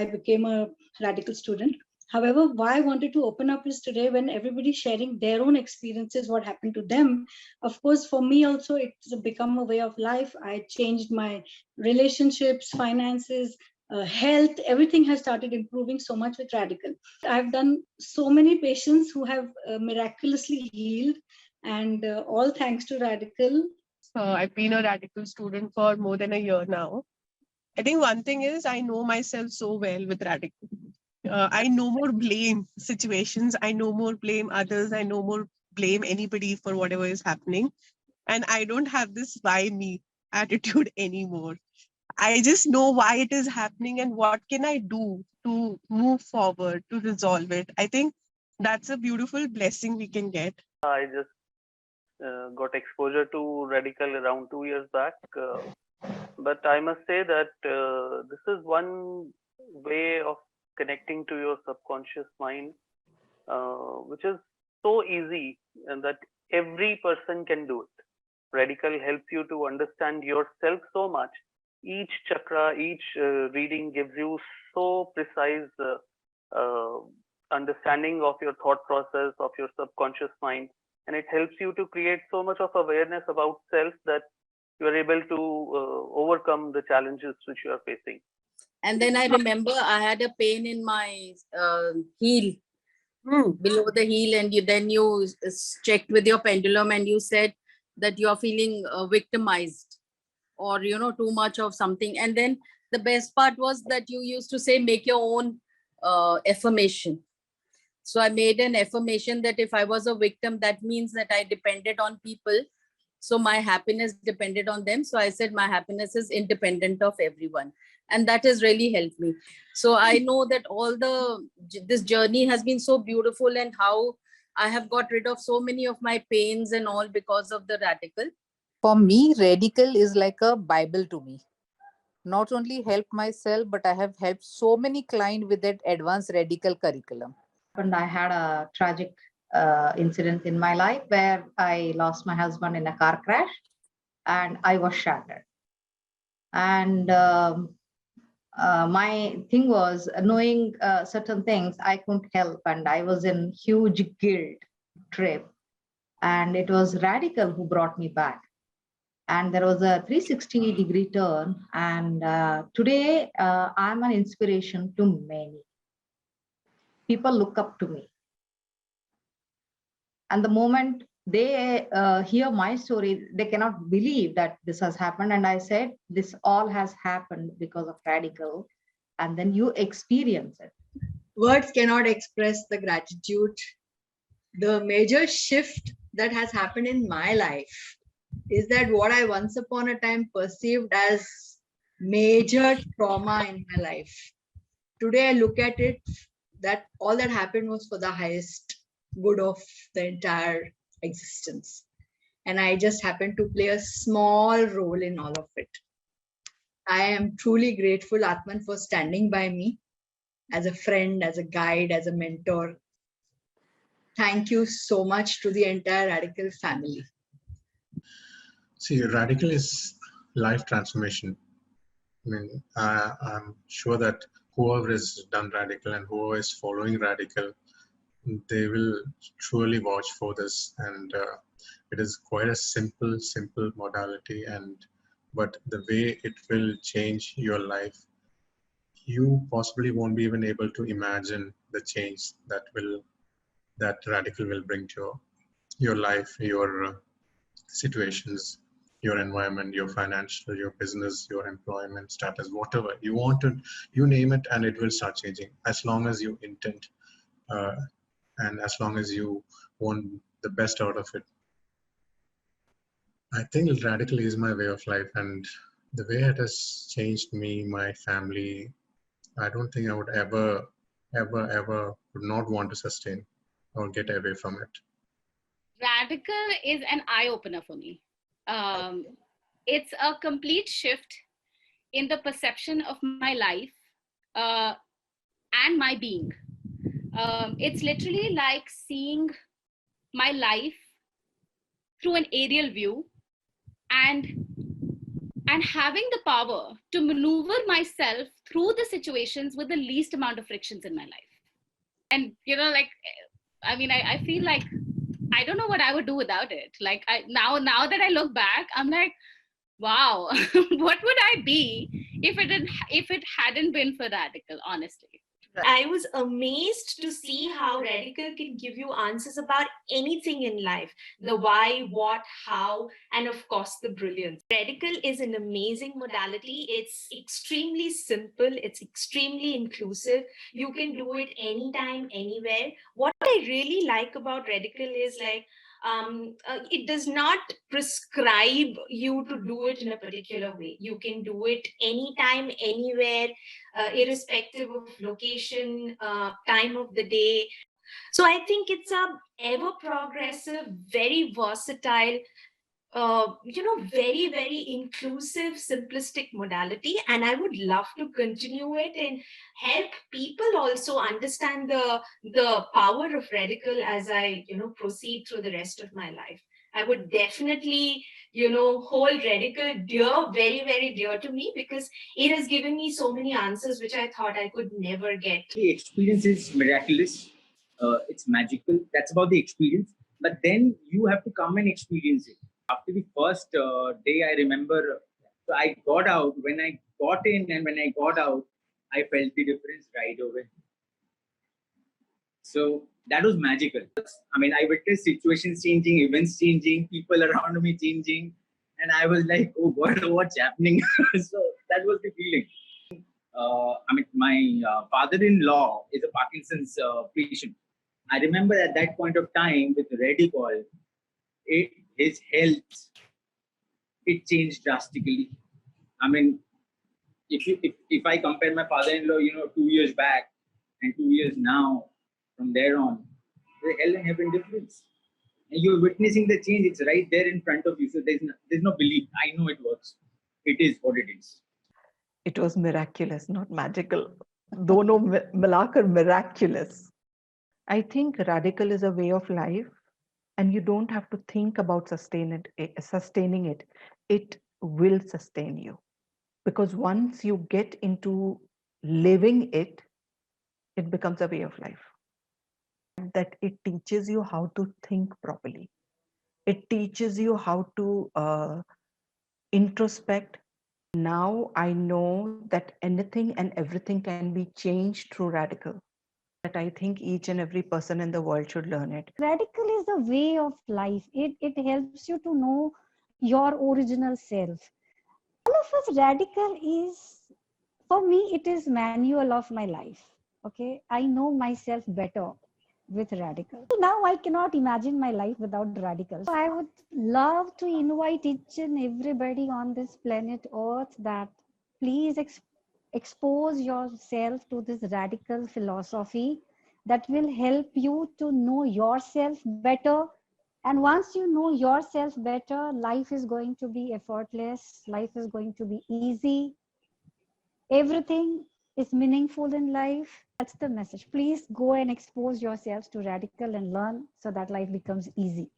I became a Radical student. However, why I wanted to open up is today when everybody's sharing their own experiences, what happened to them. Of course, for me also, it's become a way of life. I changed my relationships, finances, health, everything has started improving so much with Radikal. I've done so many patients who have miraculously healed, and all thanks to Radikal. I've been a Radical student for more than a year now. I think one thing is I know myself so well with Radical. I no more blame situations. I no more blame others. I no more blame anybody for whatever is happening. And I don't have this why me attitude anymore. I just know why it is happening and what can I do to move forward, to resolve it. I think that's a beautiful blessing we can get. I just got exposure to Redikall around 2 years back. But I must say that this is one way of connecting to your subconscious mind, which is so easy and that every person can do it. Redikall helps you to understand yourself so much. Each chakra, each reading gives you so precise understanding of your thought process, of your subconscious mind, and it helps you to create so much of awareness about self that you are able to overcome the challenges which you are facing. And then I remember I had a pain in my heel, below the heel, and then you checked with your pendulum and you said that you're feeling victimized or, too much of something. And then the best part was that you used to say, make your own affirmation. So I made an affirmation that if I was a victim, that means that I depended on people. So my happiness depended on them. So I said my happiness is independent of everyone. And that has really helped me. So I know that this journey has been so beautiful, and how I have got rid of so many of my pains and all because of the Radikall. For me, Redikall is like a Bible to me. Not only helped myself, but I have helped so many clients with that advanced Redikall curriculum. And I had a tragic incident in my life where I lost my husband in a car crash and I was shattered. And my thing was knowing certain things I couldn't help, and I was in huge guilt trip. And it was Redikall who brought me back. And there was a 360-degree turn. And today I'm an inspiration to many. People look up to me. And the moment they hear my story, they cannot believe that this has happened. And I said, this all has happened because of Redikall. And then you experience it. Words cannot express the gratitude. The major shift that has happened in my life is that what I once upon a time perceived as major trauma in my life, today I look at it that all that happened was for the highest good of the entire existence. And I just happened to play a small role in all of it. I am truly grateful, Aatmn, for standing by me as a friend, as a guide, as a mentor. Thank you so much to the entire Redikall family. See, Redikall is life transformation. I mean, I'm sure that whoever has done Redikall and whoever is following Redikall, they will truly vouch for this. And it is quite a simple modality. But the way it will change your life, you possibly won't be even able to imagine the change that Redikall will bring to your life, your situations, your environment, your financial, your business, your employment status, whatever you want to, you name it, and it will start changing as long as you intend and as long as you want the best out of it. I think Redikall is my way of life, and the way it has changed me, my family, I don't think I would ever would not want to sustain or get away from it. Redikall is an eye-opener for me. It's a complete shift in the perception of my life and my being. It's literally like seeing my life through an aerial view and and having the power to maneuver myself through the situations with the least amount of frictions in my life. And like, I mean, I feel like I don't know what I would do without it. Like, now that I look back, I'm like, wow, what would I be if it hadn't been for Redikall, honestly. I was amazed to see how Redikall can give you answers about anything in life: the why, what, how, and of course the brilliance. Redikall is an amazing modality. It's extremely simple, it's extremely inclusive. You can do it anytime, anywhere. What I really like about Redikall is like, it does not prescribe you to do it in a particular way. You can do it anytime, anywhere, irrespective of location, time of the day. So I think it's a ever progressive, very versatile, very, very inclusive, simplistic modality. And I would love to continue it and help people also understand the power of Redikall as I, proceed through the rest of my life. I would definitely, hold Redikall dear, very, very dear to me, because it has given me so many answers which I thought I could never get. The experience is miraculous. It's magical. That's about the experience. But then you have to come and experience it. After the first day, I remember, so I got out. When I got in and when I got out, I felt the difference right away. So that was magical. I mean, I witnessed situations changing, events changing, people around me changing. And I was like, oh God, what's happening? So that was the feeling. My father-in-law is a Parkinson's patient. I remember at that point of time with Redikall, his health, it changed drastically. I mean, if I compare my father-in-law, 2 years back and 2 years now, from there on, there's a hell and heaven difference. And you're witnessing the change. It's right there in front of you. So there's no belief. I know it works. It is what it is. It was miraculous, not magical. Dono milakar miraculous. I think Redikall is a way of life, and you don't have to think about sustaining it. It will sustain you. Because once you get into living it, it becomes a way of life. That it teaches you how to think properly. It teaches you how to introspect. Now I know that anything and everything can be changed through Redikall. That I think each and every person in the world should learn it. Redikall is a way of life. It helps you to know your original self. All of us, Redikall is, for me, it is manual of my life. Okay, I know myself better with Redikall. Now I cannot imagine my life without Redikall. So I would love to invite each and everybody on this planet Earth that please expose yourself to this Redikall philosophy that will help you to know yourself better. And once you know yourself better, life is going to be effortless. Life is going to be easy. Everything is meaningful in life. That's the message. Please go and expose yourselves to Redikall and learn so that life becomes easy.